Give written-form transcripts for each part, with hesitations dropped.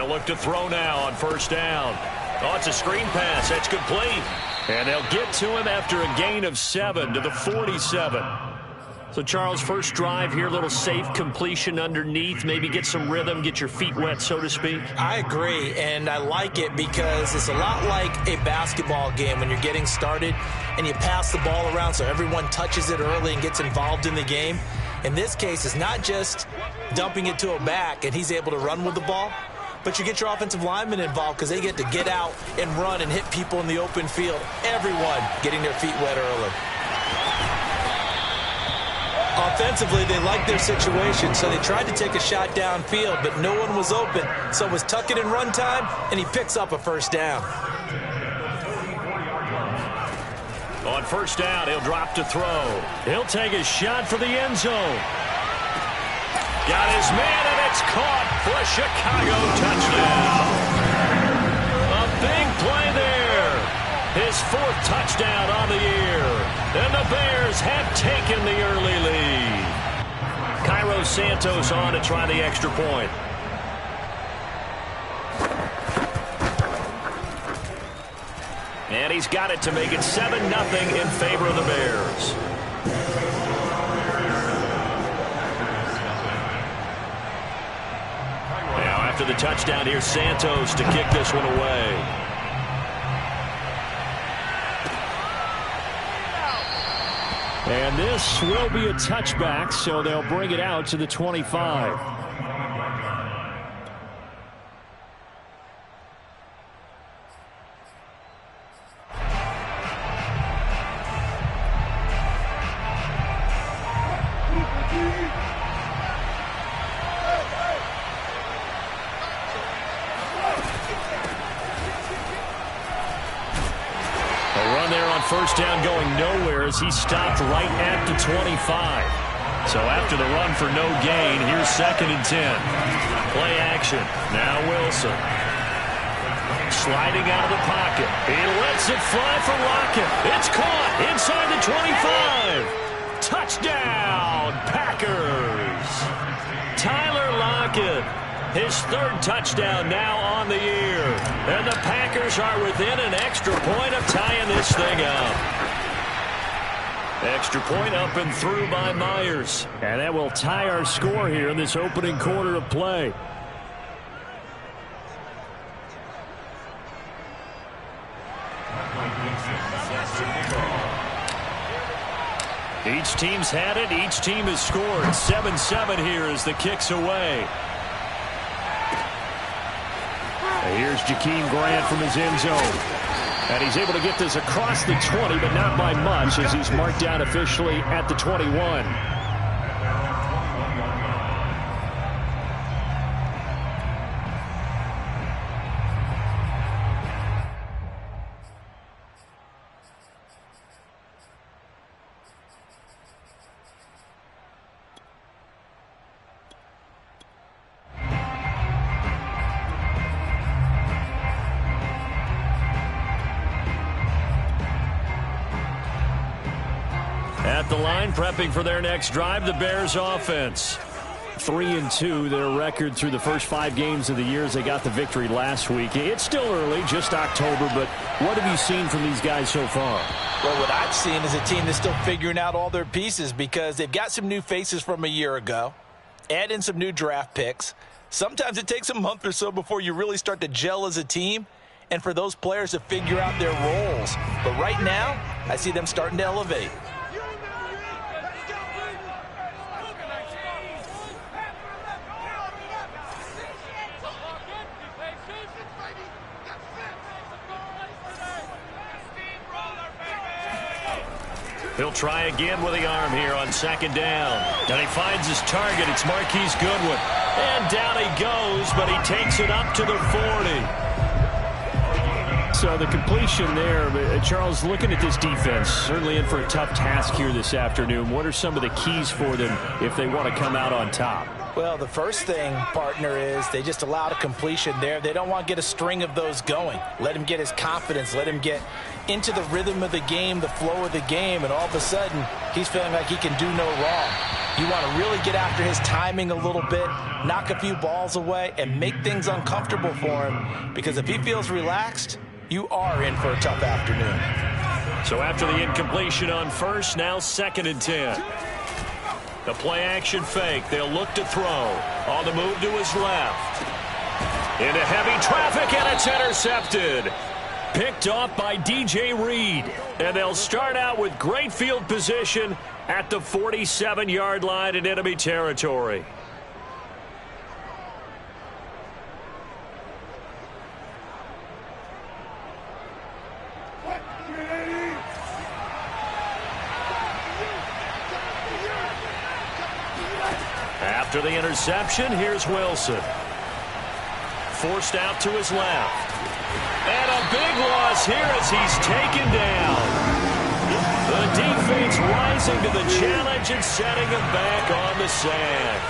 They'll look to throw now on first down. Oh, it's a screen pass. That's complete. And they'll get to him after a gain of 7 to the 47. So, Charles, first drive here, little safe completion underneath, maybe get some rhythm, get your feet wet, so to speak. I agree, and I like it because it's a lot like a basketball game when you're getting started and you pass the ball around so everyone touches it early and gets involved in the game. In this case, it's not just dumping it to a back and he's able to run with the ball, but you get your offensive linemen involved because they get to get out and run and hit people in the open field. Everyone getting their feet wet early. Offensively, they liked their situation, so they tried to take a shot downfield, but no one was open. So it was tuck it and run time, and he picks up a first down. On first down, he'll drop to throw. He'll take a shot for the end zone. Got his man, and it's caught for a Chicago touchdown. A big play there. His 4th touchdown on the year. And the Bears have taken the early lead. Cairo Santos on to try the extra point. And he's got it to make it 7-0 in favor of the Bears. Now after the touchdown, here's Santos to kick this one away. And this will be a touchback, so they'll bring it out to the 25. First down going nowhere as he stopped right at the 25. So after the run for no gain, here's 2nd and 10. Play action. Now Wilson. Sliding out of the pocket. He lets it fly for Lockett. It's caught inside the 25. Touchdown, Packers. Tyler Lockett. His 3rd touchdown now on the year. And the Packers are within an extra point of tying this thing up. Extra point up and through by Myers. And that will tie our score here in this opening quarter of play. Each team's had it. Each team has scored. 7-7 here as the kick's away. Here's Jakeem Grant from his end zone. And he's able to get this across the 20, but not by much as he's marked down officially at the 21. At the line, prepping for their next drive, the Bears offense. 3-2, their record through the first 5 games of the year as they got the victory last week. It's still early, just October, but what have you seen from these guys so far? Well, what I've seen is a team that's still figuring out all their pieces because they've got some new faces from a year ago. Add in some new draft picks. Sometimes it takes a month or so before you really start to gel as a team and for those players to figure out their roles. But right now, I see them starting to elevate. He'll try again with the arm here on 2nd down. And he finds his target. It's Marquise Goodwin. And down he goes, but he takes it up to the 40. So the completion there, Charles, looking at this defense, certainly in for a tough task here this afternoon. What are some of the keys for them if they want to come out on top? Well, the first thing, partner, is they just allowed a completion there. They don't want to get a string of those going. Let him get his confidence. Let him get into the rhythm of the game, the flow of the game, and all of a sudden, he's feeling like he can do no wrong. You want to really get after his timing a little bit, knock a few balls away, and make things uncomfortable for him. Because if he feels relaxed, you are in for a tough afternoon. So after the incompletion on first, now 2nd and 10. The play-action fake. They'll look to throw. On the move to his left. Into heavy traffic, and it's intercepted. Picked off by DJ Reed. And they'll start out with great field position at the 47-yard line in enemy territory. After the interception, here's Wilson. Forced out to his left. And a big loss here as he's taken down. The defense rising to the challenge and setting him back on the sack.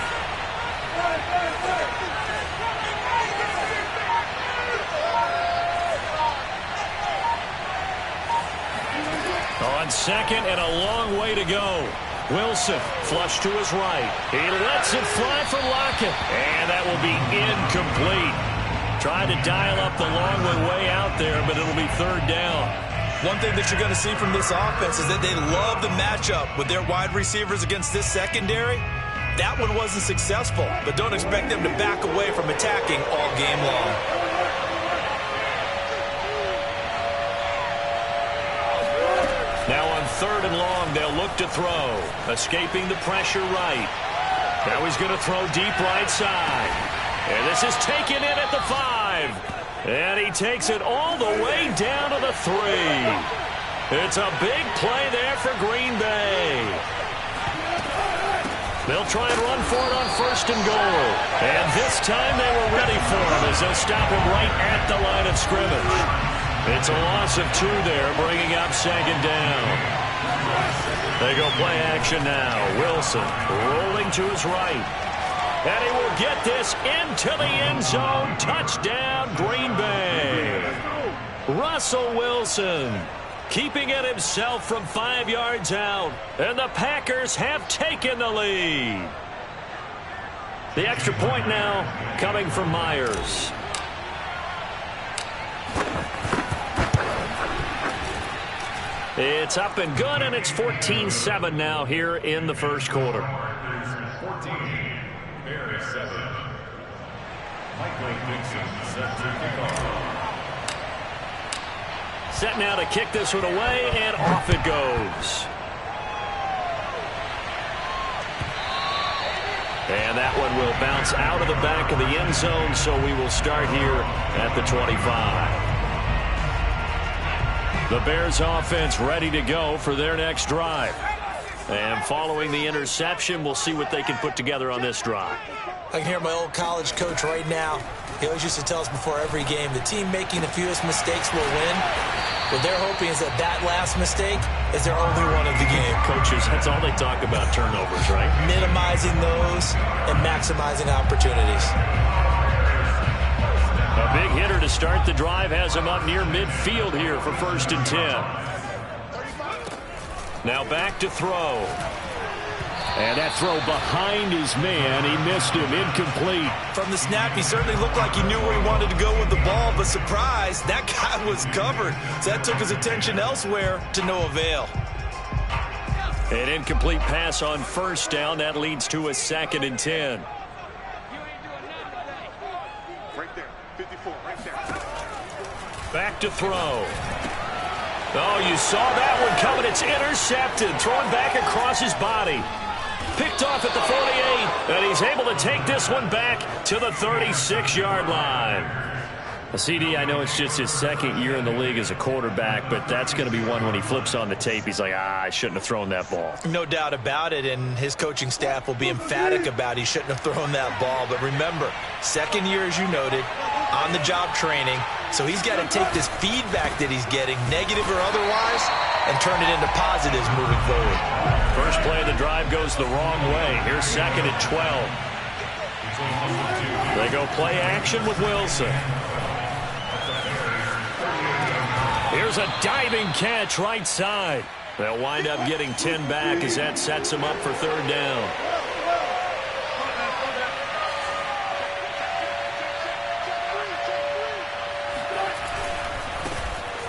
On second and a long way to go. Wilson flush to his right. He lets it fly for Lockett. And that will be incomplete. Trying to dial up the long way out there, but it'll be 3rd down. One thing that you're going to see from this offense is that they love the matchup with their wide receivers against this secondary. That one wasn't successful, but don't expect them to back away from attacking all game long. Now on 3rd and long, they'll look to throw. Escaping the pressure right. Now he's going to throw deep right side. And this is taken in at the 5. And he takes it all the way down to the 3. It's a big play there for Green Bay. They'll try and run for it on 1st and goal. And this time they were ready for him as they'll stop him right at the line of scrimmage. It's a loss of 2 there, bringing up 2nd down. They go play action now. Wilson rolling to his right. And he will get this into the end zone. Touchdown, Green Bay. Russell Wilson keeping it himself from 5 yards out. And the Packers have taken the lead. The extra point now coming from Myers. It's up and good, and it's 14-7 now here in the first quarter. 14, Bears 7. Michael Dixon set to kick off. Set now to kick this one away, and off it goes. And that one will bounce out of the back of the end zone, so we will start here at the 25. The Bears offense ready to go for their next drive. And following the interception, we'll see what they can put together on this drive. I can hear my old college coach right now. He always used to tell us before every game, the team making the fewest mistakes will win. What they're hoping is that that last mistake is their only one of the game. Coaches, that's all they talk about, turnovers, right? Minimizing those and maximizing opportunities. A big hitter to start the drive has him up near midfield here for 1st and 10. Now back to throw. And that throw behind his man. He missed him. Incomplete. From the snap, he certainly looked like he knew where he wanted to go with the ball, but surprise, that guy was covered. So that took his attention elsewhere to no avail. An incomplete pass on 1st down. That leads to a 2nd and 10. Right there, 54, right there. Back to throw. Oh, you saw that one coming. It's intercepted. Thrown back across his body. Picked off at the 48. And he's able to take this one back to the 36-yard line. CD, I know it's just his 2nd year in the league as a quarterback, but that's going to be one when he flips on the tape. He's like, I shouldn't have thrown that ball. No doubt about it, and his coaching staff will be emphatic about he shouldn't have thrown that ball. But remember, 2nd year, as you noted, on-the-job training. So he's got to take this feedback that he's getting, negative or otherwise, and turn it into positives moving forward. First play of the drive goes the wrong way. Here's 2nd and 12. They go play action with Wilson. Here's a diving catch right side. They'll wind up getting 10 back as that sets them up for 3rd down.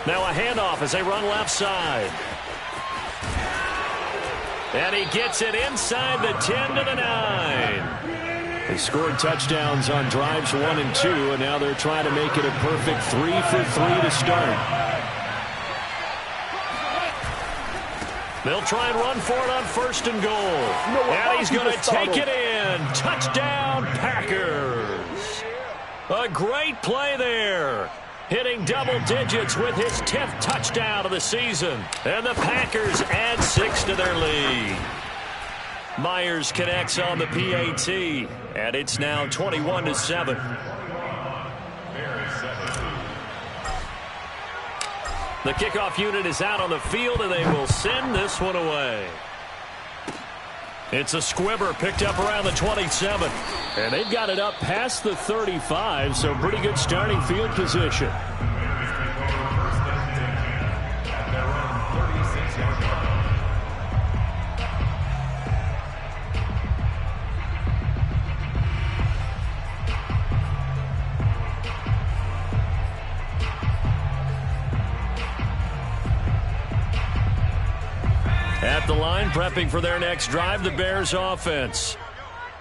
Now a handoff as they run left side. And he gets it inside the 10 to the 9. They scored touchdowns on drives 1 and 2, and now they're trying to make it a perfect 3 for 3 to start. They'll try and run for it on 1st and goal. And he's going to take it in. Touchdown, Packers. A great play there. Hitting double digits with his 10th touchdown of the season. And the Packers add 6 to their lead. Myers connects on the PAT. And it's now 21-7. The kickoff unit is out on the field, and they will send this one away. It's a squibber picked up around the 27. And they've got it up past the 35, so pretty good starting field position. At the line, prepping for their next drive, the Bears offense.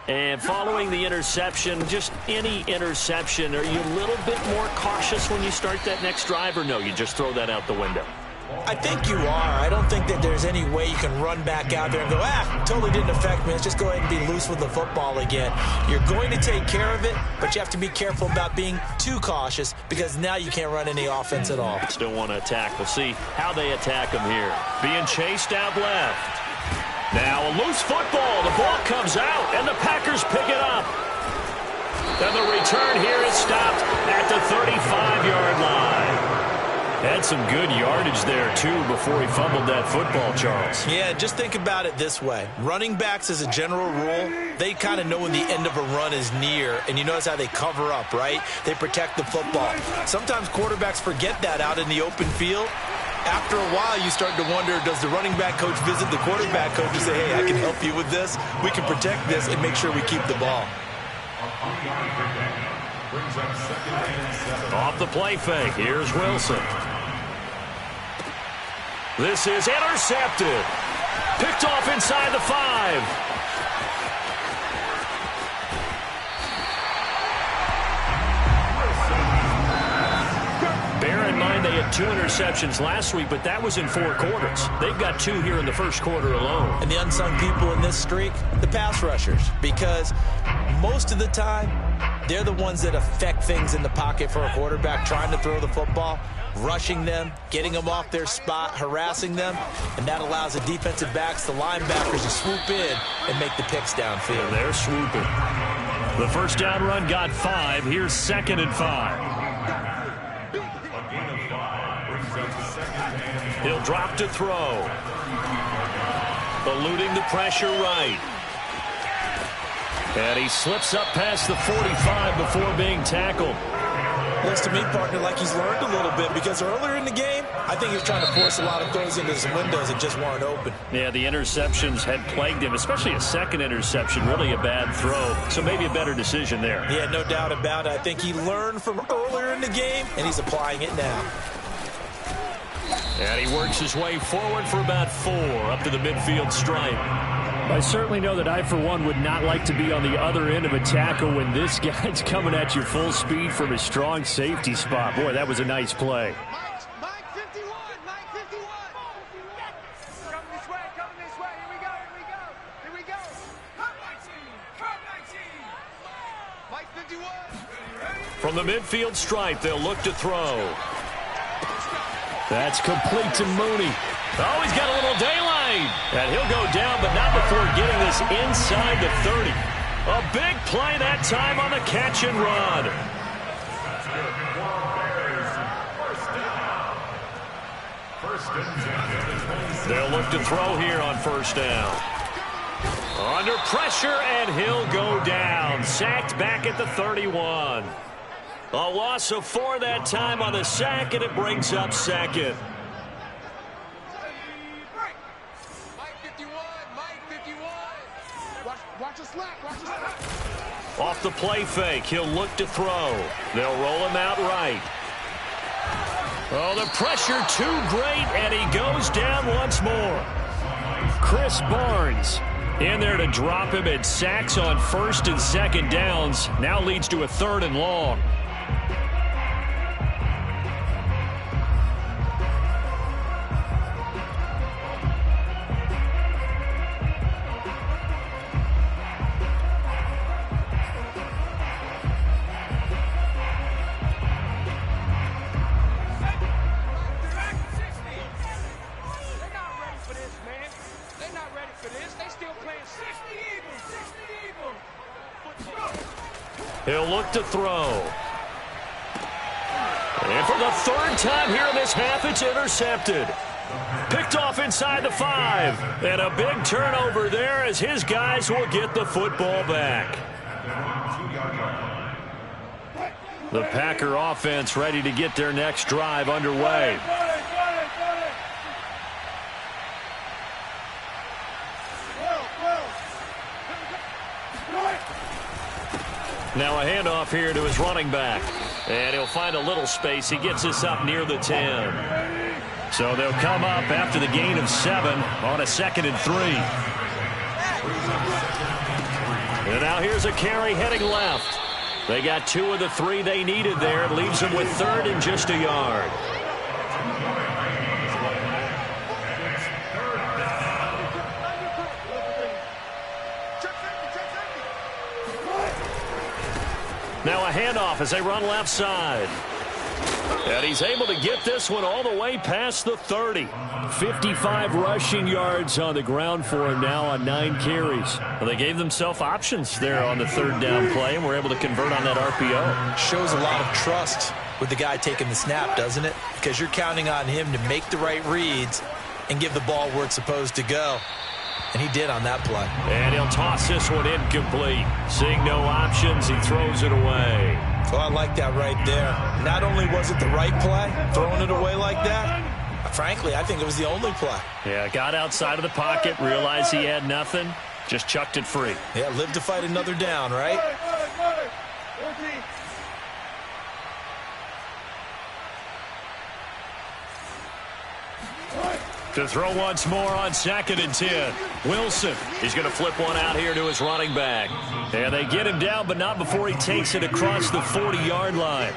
And following the interception, just any interception, are you a little bit more cautious when you start that next drive, or no, you just throw that out the window? I think you are. I don't think that there's any way you can run back out there and go, totally didn't affect me. Let's just go ahead and be loose with the football again. You're going to take care of it, but you have to be careful about being too cautious because now you can't run any offense at all. Still want to attack. We'll see how they attack him here. Being chased out left. Now a loose football. The ball comes out, and the Packers pick it up. And the return here is stopped at the 35-yard line. Had some good yardage there, too, before he fumbled that football, Charles. Yeah, just think about it this way. Running backs, as a general rule, they kind of know when the end of a run is near, and you notice how they cover up, right? They protect the football. Sometimes quarterbacks forget that out in the open field. After a while, you start to wonder, does the running back coach visit the quarterback coach and say, hey, I can help you with this, we can protect this, and make sure we keep the ball. Off the play fake, here's Wilson. This is intercepted. Picked off inside the 5. Bear in mind they had 2 interceptions last week, but that was in 4 quarters. They've got 2 here in the first quarter alone. And the unsung people in this streak, the pass rushers, because most of the time, they're the ones that affect things in the pocket for a quarterback trying to throw the football, rushing them, getting them off their spot, harassing them, and that allows the defensive backs, the linebackers to swoop in and make the picks downfield. And they're swooping. The first down run got 5. Here's 2nd and 5. He'll drop to throw. Eluding the pressure right. And he slips up past the 45 before being tackled. Looks to me, partner, like he's learned a little bit because earlier in the game, I think he was trying to force a lot of throws into some windows that just weren't open. Yeah, the interceptions had plagued him, especially a second interception, really a bad throw. So maybe a better decision there. Yeah, no doubt about it. I think he learned from earlier in the game, and he's applying it now. And he works his way forward for about 4 up to the midfield stripe. I certainly know that I, for one, would not like to be on the other end of a tackle when this guy's coming at you full speed from a strong safety spot. Boy, that was a nice play. Mike 51, Mike 51. Coming this way, here we go. Come 19. Mike 51. From the midfield stripe, they'll look to throw. That's complete to Mooney. Oh, he's got a little daylight. And he'll go down, but not before getting this inside the 30. A big play that time on the catch and run. They'll look to throw here on first down. Under pressure, and he'll go down. Sacked back at the 31. A loss of 4 that time on the sack, and it brings up 2nd. Watch a slack. Off the play fake, he'll look to throw. They'll roll him out right. Oh, the pressure too great, and he goes down once more. Chris Barnes in there to drop him at sacks on first and second downs. Now leads to a 3rd and long. He'll look to throw. And for the 3rd time here in this half, it's intercepted. Picked off inside the 5. And a big turnover there as his guys will get the football back. The Packer offense ready to get their next drive underway. Now a handoff here to his running back. And he'll find a little space. He gets us up near the 10. So they'll come up after the gain of 7 on a 2nd and 3. And now here's a carry heading left. They got 2 of the 3 they needed there. It leaves them with 3rd and just a yard. Now a handoff as they run left side. And he's able to get this one all the way past the 30. 55 rushing yards on the ground for him now on 9 carries. Well, they gave themselves options there on the 3rd down play and were able to convert on that RPO. Shows a lot of trust with the guy taking the snap, doesn't it? Because you're counting on him to make the right reads and give the ball where it's supposed to go. And he did on that play. And he'll toss this one incomplete. Seeing no options, he throws it away. Oh, I like that right there. Not only was it the right play, throwing it away like that, frankly, I think it was the only play. Yeah, got outside of the pocket, realized he had nothing, just chucked it free. Yeah, live to fight another down, right? To throw once more on 2nd and 10. Wilson is going to flip one out here to his running back. And they get him down, but not before he takes it across the 40-yard line.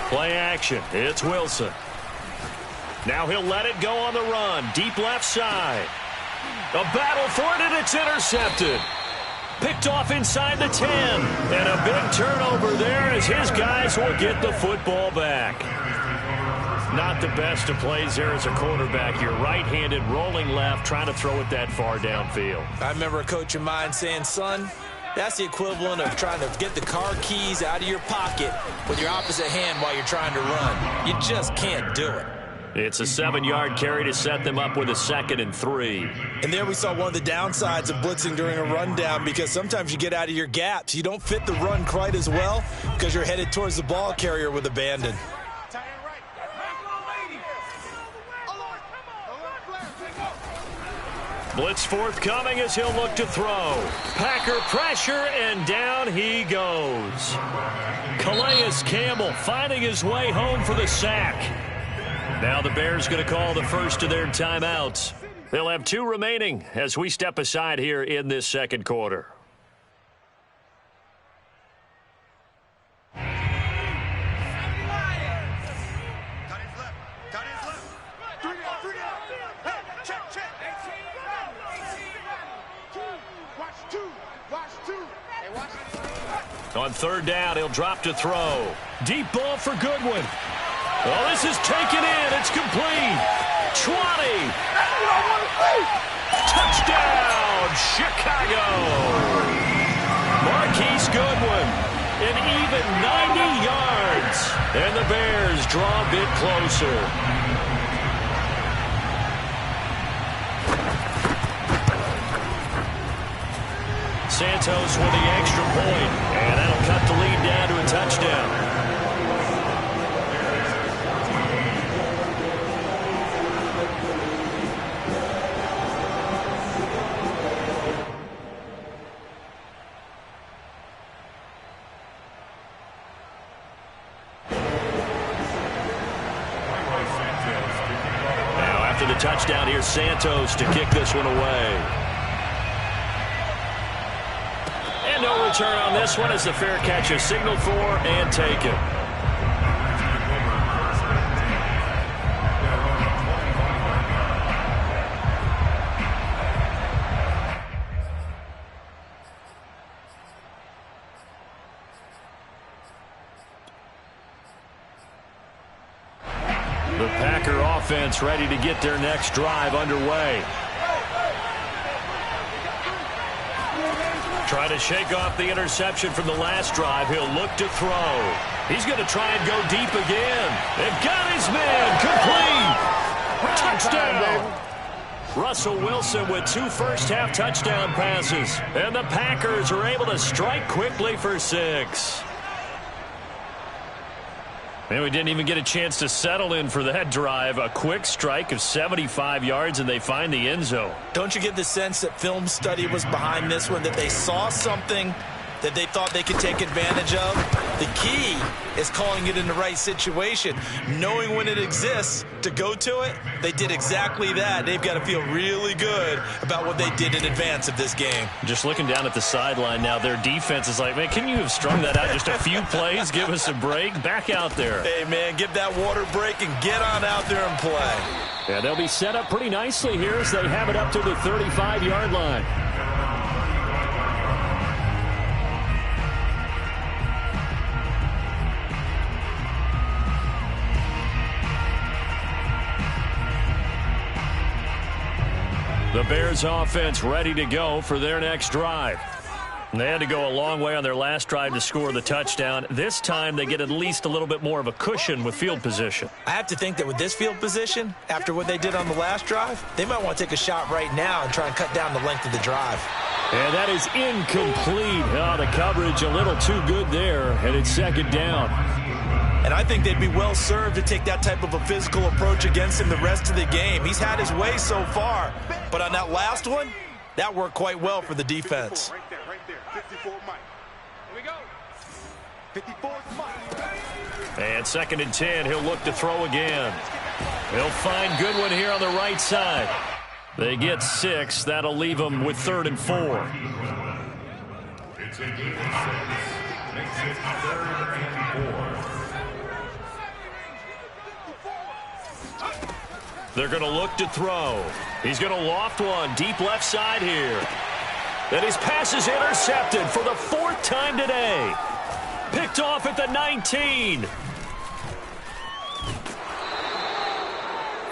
Play action. It's Wilson. Now he'll let it go on the run. Deep left side. A battle for it, and it's intercepted. Picked off inside the 10. And a big turnover there as his guys will get the football back. Not the best of plays there as a quarterback. You're right-handed, rolling left, trying to throw it that far downfield. I remember a coach of mine saying, son, that's the equivalent of trying to get the car keys out of your pocket with your opposite hand while you're trying to run. You just can't do it. It's a 7-yard carry to set them up with a 2nd and 3. And there we saw one of the downsides of blitzing during a rundown, because sometimes you get out of your gaps. You don't fit the run quite as well because you're headed towards the ball carrier with abandon. Blitz forthcoming as he'll look to throw. Packer pressure, and down he goes. Calais Campbell finding his way home for the sack. Now the Bears going to call the first of their timeouts. They'll have 2 remaining as we step aside here in this second quarter. On 3rd down, he'll drop to throw. Deep ball for Goodwin. Oh, this is taken in. It's complete. 20. Touchdown, Chicago. Marquise Goodwin, an even 90 yards. And the Bears draw a bit closer. Santos with the extra point, and that'll cut the lead down to a touchdown. the touchdown. Here's Santos to kick this one away. And no return on this one as the fair catch is signaled for and taken. The Packer offense ready to get their next drive underway. Try to shake off the interception from the last drive. He'll look to throw. He's going to try and go deep again. They've got his man. Complete. Touchdown. Russell Wilson with 2 first-half touchdown passes. And the Packers are able to strike quickly for 6. And we didn't even get a chance to settle in for that drive. A quick strike of 75 yards, and they find the end zone. Don't you get the sense that film study was behind this one, that they saw something that they thought they could take advantage of? The key is calling it in the right situation, knowing when it exists to go to it. They did exactly that. They've got to feel really good about what they did in advance of this game. Just looking down at the sideline now, their defense is like, man, can you have strung that out just a few plays? Give us a break. Back out there. Hey, man, give that water break and get on out there and play. Yeah, they'll be set up pretty nicely here as they have it up to the 35-yard line. The Bears offense ready to go for their next drive. They had to go a long way on their last drive to score the touchdown. This time they get at least a little bit more of a cushion with field position. I have to think that with this field position, after what they did on the last drive, they might want to take a shot right now and try and cut down the length of the drive. And that is incomplete. Oh, the coverage a little too good there, and it's second down. And I think they'd be well served to take that type of a physical approach against him the rest of the game. He's had his way so far, but on that last one, that worked quite well for the defense. Right there. 54 Mike. Here we go. 54 Mike. And 2nd and 10, he'll look to throw again. He'll find Goodwin here on the right side. They get 6. That'll leave them with 3rd and 4. It's a game of 6. Makes it 3rd and 4. They're going to look to throw. He's going to loft one deep left side here. And his pass is intercepted for the 4th time today. Picked off at the 19.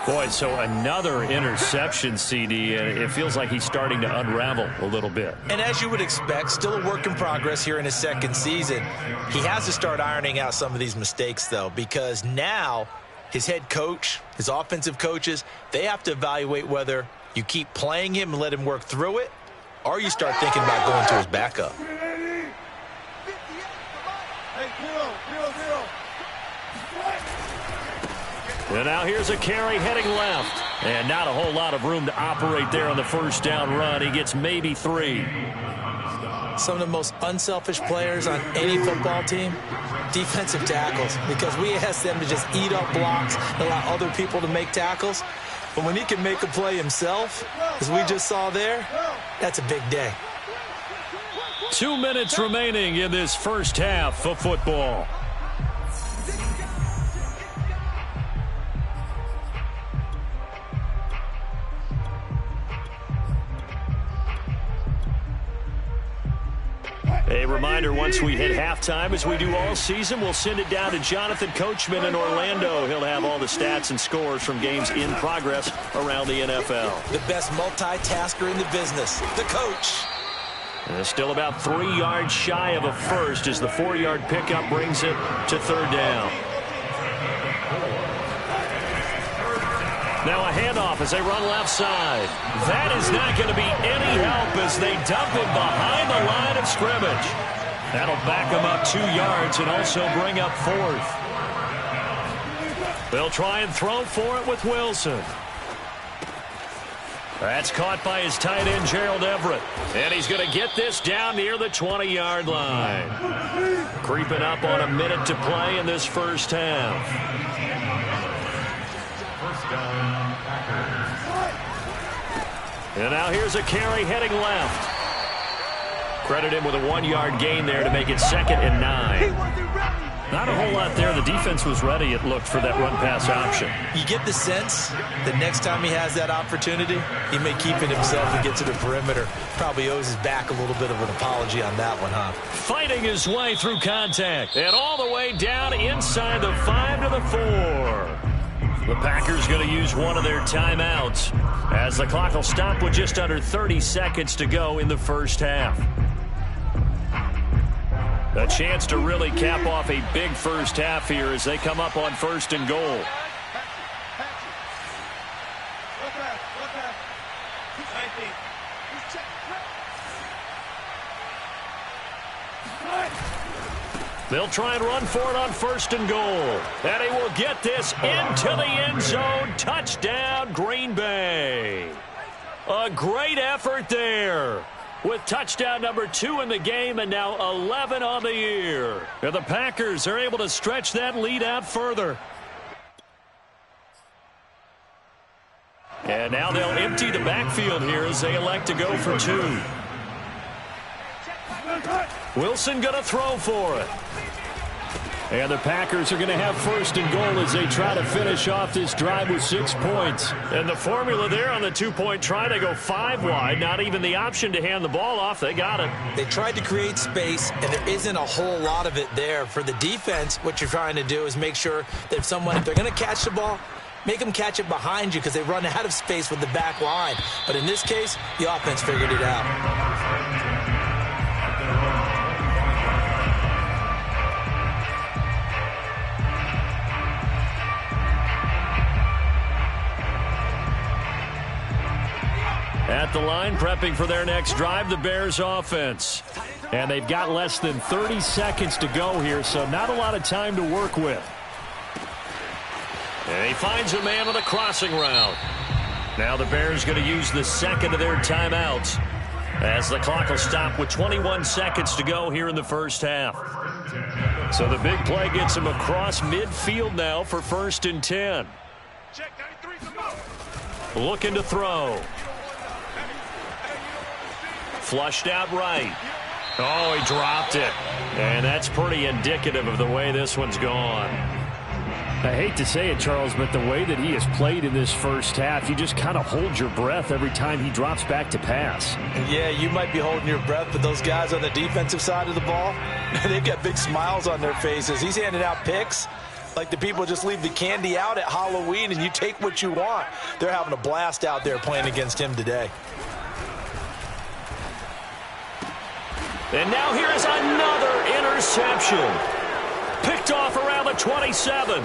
Boy, so another interception, CD, and it feels like he's starting to unravel a little bit. And as you would expect, still a work in progress here in his 2nd season. He has to start ironing out some of these mistakes, though, because now his head coach, his offensive coaches, they have to evaluate whether you keep playing him and let him work through it, or you start thinking about going to his backup. And now here's a carry heading left. And not a whole lot of room to operate there on the 1st down run. He gets maybe 3. Some of the most unselfish players on any football team, defensive tackles, because we ask them to just eat up blocks and allow other people to make tackles. But when he can make a play himself, as we just saw there, that's a big day. 2 minutes remaining in this first half of football. A reminder, once we hit halftime, as we do all season, we'll send it down to Jonathan Coachman in Orlando. He'll have all the stats and scores from games in progress around the NFL. The best multitasker in the business, the coach. And still about 3 yards shy of a first as the 4-yard pickup brings it to 3rd down. Now a handoff as they run left side. That is not going to be any help as they dump him behind the line of scrimmage. That'll back them up 2 yards and also bring up 4th. They'll try and throw for it with Wilson. That's caught by his tight end, Gerald Everett. And he's going to get this down near the 20-yard line. Creeping up on a minute to play in this first half. First down, Packers. And now here's a carry heading left. Credit him with a 1-yard gain there to make it 2nd and 9. Not a whole lot there. The defense was ready, it looked, for that run-pass option. You get the sense that next time he has that opportunity, he may keep it himself and get to the perimeter. Probably owes his back a little bit of an apology on that one, huh? Fighting his way through contact. And all the way down inside the 5 to the 4. The Packers going to use one of their timeouts as the clock will stop with just under 30 seconds to go in the first half. A chance to really cap off a big first half here as they come up on 1st and goal. They'll try and run for it on 1st and goal. And he will get this into the end zone. Touchdown, Green Bay. A great effort there, with touchdown number 2 in the game and now 11 on the year. And the Packers are able to stretch that lead out further. And now they'll empty the backfield here as they elect to go for 2. Wilson going to throw for it. And the Packers are going to have 1st and goal as they try to finish off this drive with 6 points. And the formula there on the 2-point try, they go 5 wide. Not even the option to hand the ball off. They got it. They tried to create space, and there isn't a whole lot of it there. For the defense, what you're trying to do is make sure that if they're going to catch the ball, make them catch it behind you because they run out of space with the back line. But in this case, the offense figured it out. At the line, prepping for their next drive, the Bears offense. And they've got less than 30 seconds to go here, so not a lot of time to work with. And he finds a man on a crossing route. Now the Bears going to use the 2nd of their timeouts as the clock will stop with 21 seconds to go here in the first half. So the big play gets him across midfield now for 1st and 10. Looking to throw. Flushed out right. Oh, he dropped it. And that's pretty indicative of the way this one's gone. I hate to say it, Charles, but the way that he has played in this first half, you just kind of hold your breath every time he drops back to pass. Yeah, you might be holding your breath, but those guys on the defensive side of the ball, they've got big smiles on their faces. He's handing out picks like the people just leave the candy out at Halloween and you take what you want. They're having a blast out there playing against him today. And now here is another interception. Picked off around the 27.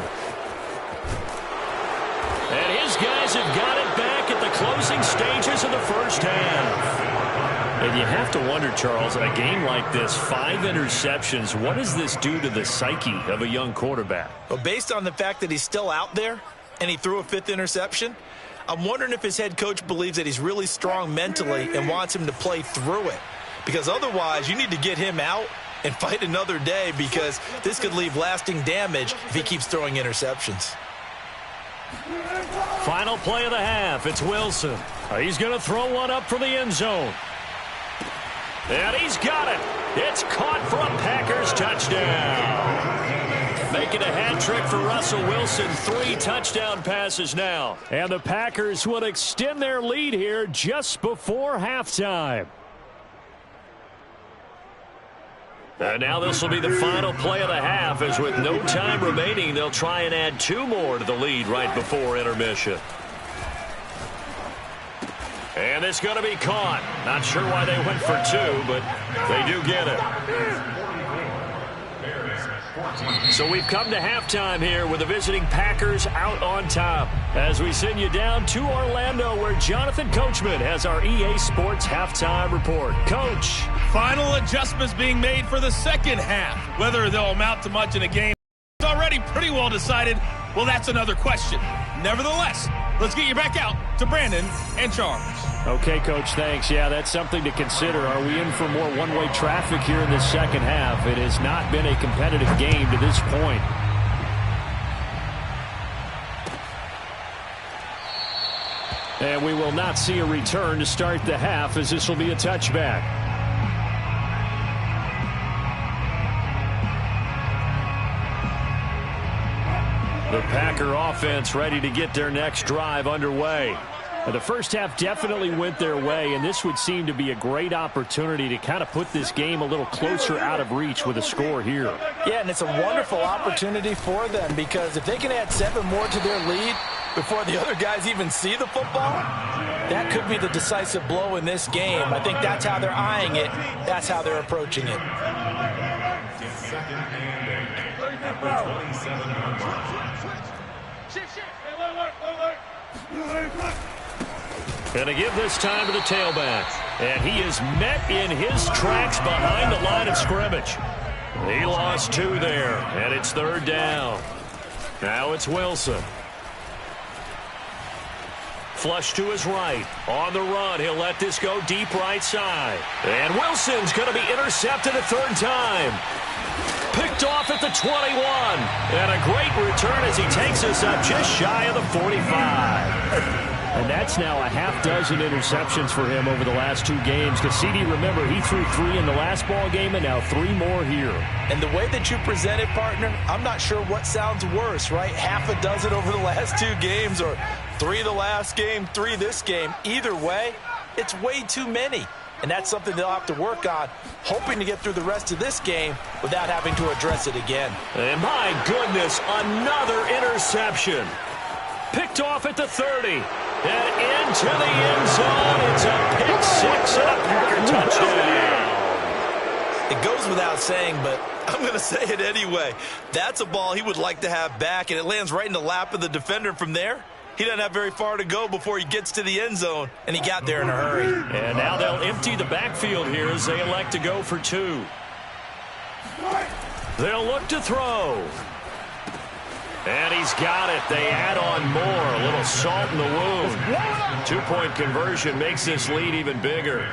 And his guys have got it back at the closing stages of the first half. And you have to wonder, Charles, in a game like this, 5 interceptions, what does this do to the psyche of a young quarterback? Well, based on the fact that he's still out there and he threw a 5th interception, I'm wondering if his head coach believes that he's really strong mentally and wants him to play through it. Because otherwise, you need to get him out and fight another day because this could leave lasting damage if he keeps throwing interceptions. Final play of the half. It's Wilson. He's going to throw one up for the end zone. And he's got it. It's caught for a Packers touchdown. Making a hat trick for Russell Wilson. 3 touchdown passes now. And the Packers will extend their lead here just before halftime. And now this will be the final play of the half, as with no time remaining, they'll try and add 2 more to the lead right before intermission. And it's going to be caught. Not sure why they went for 2, but they do get it. So we've come to halftime here with the visiting Packers out on top. As we send you down to Orlando, where Jonathan Coachman has our EA Sports halftime report. Coach. Final adjustments being made for the second half. Whether they'll amount to much in a game is already pretty well decided. Well, that's another question. Nevertheless, let's get you back out to Brandon and Charles. Okay, Coach, thanks. Yeah, that's something to consider. Are we in for more one-way traffic here in the second half? It has not been a competitive game to this point. And we will not see a return to start the half, as this will be a touchback. The Packer offense ready to get their next drive underway. The first half definitely went their way, and this would seem to be a great opportunity to kind of put this game a little closer out of reach with a score here. Yeah, and it's a wonderful opportunity for them, because if they can add 7 more to their lead before the other guys even see the football, that could be the decisive blow in this game. I think that's how they're eyeing it. That's how they're approaching it. Second and 8. Number 27. Going to give this time to the tailback. And he is met in his tracks behind the line of scrimmage. He lost 2 there, and it's 3rd down. Now it's Wilson. Flush to his right. On the run, he'll let this go deep right side. And Wilson's going to be intercepted a 3rd time. Picked off at the 21. And a great return as he takes us up just shy of the 45. And that's now a half-dozen interceptions for him over the last 2 games. Because CD, remember, he threw 3 in the last ball game and now 3 more here. And the way that you present it, partner, I'm not sure what sounds worse, right? Half a dozen over the last 2 games, or 3 the last game, 3 this game. Either way, it's way too many. And that's something they'll have to work on, hoping to get through the rest of this game without having to address it again. And my goodness, another interception. Picked off at the 30. And into the end zone. It's a pick 6 and a Packer touchdown. It goes without saying, but I'm going to say it anyway. That's a ball he would like to have back, and it lands right in the lap of the defender. From there, he doesn't have very far to go before he gets to the end zone, and he got there in a hurry. And now they'll empty the backfield here as they elect to go for 2. They'll look to throw. And he's got it. They add on more. A little salt in the wound. 2-point conversion makes this lead even bigger.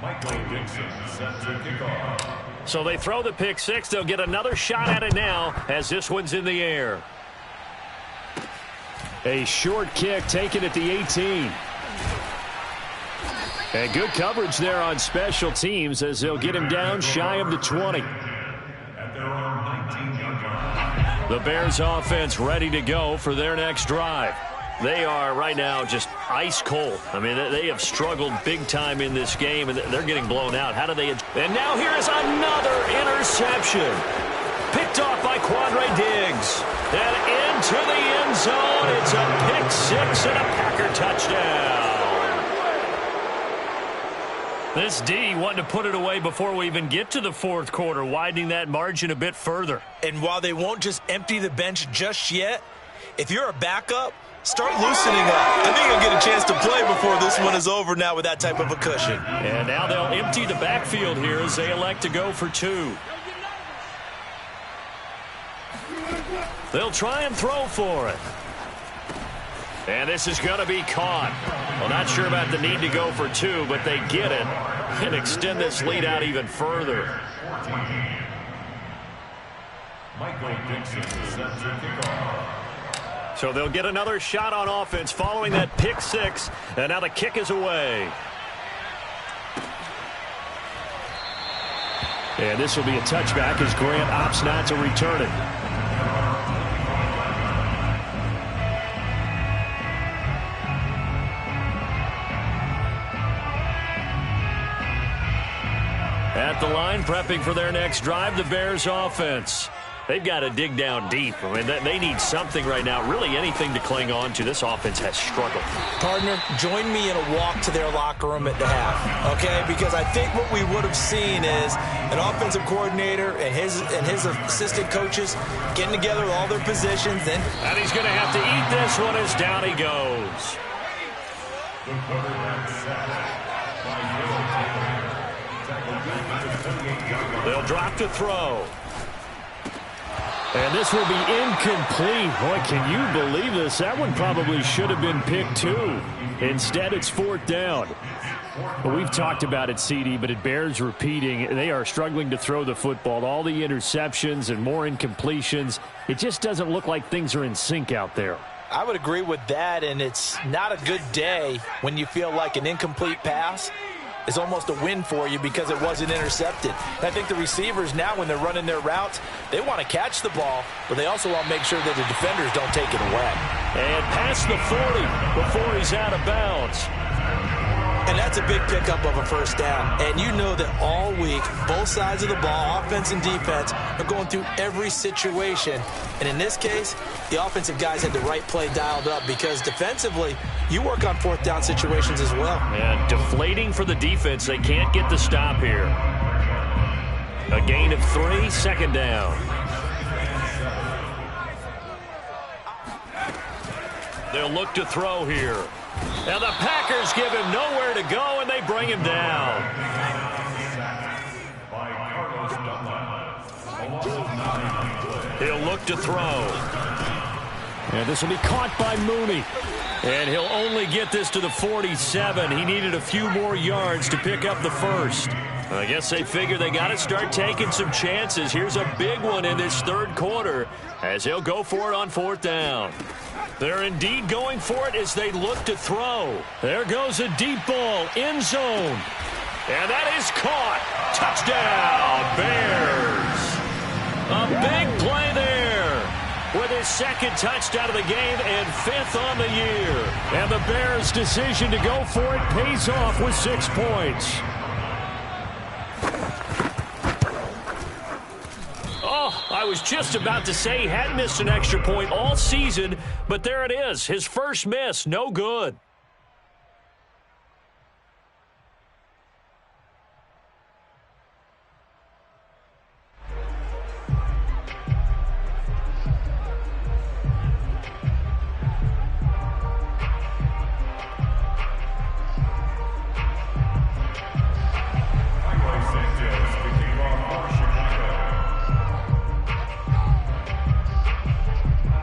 Michael Dixon set to kick off. So they throw the pick 6. They'll get another shot at it now as this one's in the air. A short kick taken at the 18. And good coverage there on special teams as they'll get him down shy of the 20. At their own 19-yard line. The Bears offense ready to go for their next drive. They are right now just ice cold. I mean, they have struggled big time in this game, and they're getting blown out. How do they? And now here is another interception. Picked off by Quandre Diggs. And into the end zone. It's a pick 6 and a Packer touchdown. This D wanting to put it away before we even get to the 4th quarter, widening that margin a bit further. And while they won't just empty the bench just yet, if you're a backup, start loosening up. I think you'll get a chance to play before this one is over now with that type of a cushion. And now they'll empty the backfield here as they elect to go for 2. They'll try and throw for it. And this is going to be caught. Well, not sure about the need to go for 2, but they get it and extend this lead out even further. Michael Dixon set to kick off. So they'll get another shot on offense following that pick 6, and now the kick is away. And this will be a touchback as Grant opts not to return it. At the line, prepping for their next drive, the Bears offense. They've got to dig down deep. I mean, they need something right now, really anything to cling on to. This offense has struggled. Partner, join me in a walk to their locker room at the half, okay? Because I think what we would have seen is an offensive coordinator and his assistant coaches getting together with all their positions. And he's going to have to eat this one as down he goes. The quarterback sack by Will Taylor. Tackle at the 28-yard line. They'll drop to throw. And this will be incomplete. Boy, can you believe this? That one probably should have been picked too. Instead, it's 4th down. Well, we've talked about it, CD, but it bears repeating. They are struggling to throw the football. All the interceptions and more incompletions. It just doesn't look like things are in sync out there. I would agree with that, and it's not a good day when you feel like an incomplete pass is almost a win for you because it wasn't intercepted. And I think the receivers now, when they're running their routes, they want to catch the ball, but they also want to make sure that the defenders don't take it away. And past the 40 before he's out of bounds. And that's a big pickup of a first down. And you know that all week, both sides of the ball, offense and defense, are going through every situation. And in this case, the offensive guys had the right play dialed up because defensively, you work on 4th down situations as well. And deflating for the defense. They can't get the stop here. A gain of 3, 2nd down. They'll look to throw here. Now the Packers give him nowhere to go, and they bring him down. He'll look to throw. And this will be caught by Mooney. And he'll only get this to the 47. He needed a few more yards to pick up the first. I guess they figure they got to start taking some chances. Here's a big one in this 3rd quarter as he'll go for it on 4th down. They're indeed going for it as they look to throw. There goes a deep ball, end zone. And that is caught. Touchdown, Bears. A big play there with his 2nd touchdown of the game and 5th on the year. And the Bears' decision to go for it pays off with 6 points. Oh, I was just about to say he hadn't missed an extra point all season, but there it is. His first miss, no good.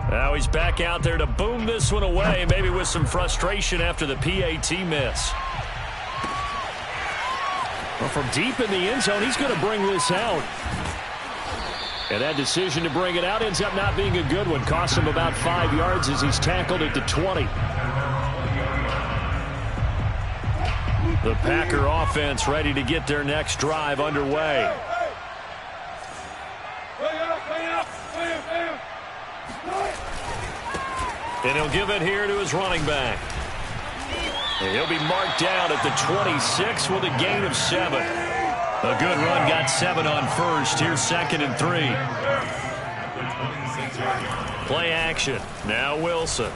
Now he's back out there to boom this one away, maybe with some frustration after the PAT miss. Well, from deep in the end zone, he's going to bring this out. And that decision to bring it out ends up not being a good one. Costs him about 5 yards as he's tackled at the 20. The Packer offense ready to get their next drive underway. And he'll give it here to his running back. And he'll be marked down at the 26 with a gain of 7. A good run, got 7 on first. Here's 2nd and 3. Play action. Now Wilson.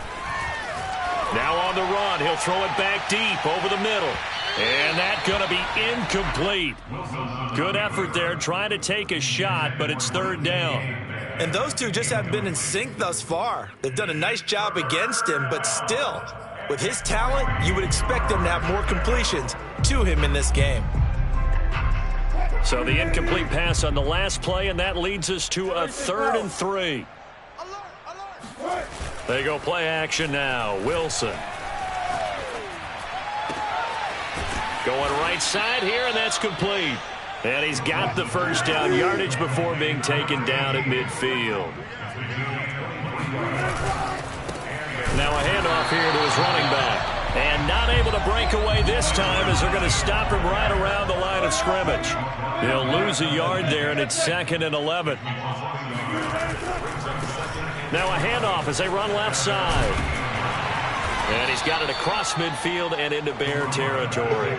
Now on the run. He'll throw it back deep over the middle. And that's going to be incomplete. Good effort there trying to take a shot, but it's 3rd down. And those two just haven't been in sync thus far. They've done a nice job against him, but still, with his talent, you would expect them to have more completions to him in this game. So the incomplete pass on the last play, and that leads us to a 3rd and 3. They go play action now. Wilson. Going right side here, and that's complete. And he's got the first down yardage before being taken down at midfield. Now a handoff here to his running back. And not able to break away this time as they're going to stop him right around the line of scrimmage. He'll lose a yard there, and it's 2nd and 11. Now a handoff as they run left side. And he's got it across midfield and into Bear territory.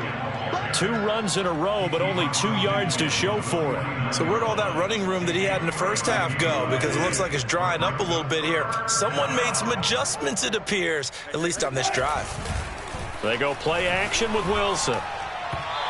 2 runs in a row, but only 2 yards to show for it. So where'd all that running room that he had in the first half go? Because it looks like it's drying up a little bit here. Someone made some adjustments, it appears, at least on this drive. They go play action with Wilson.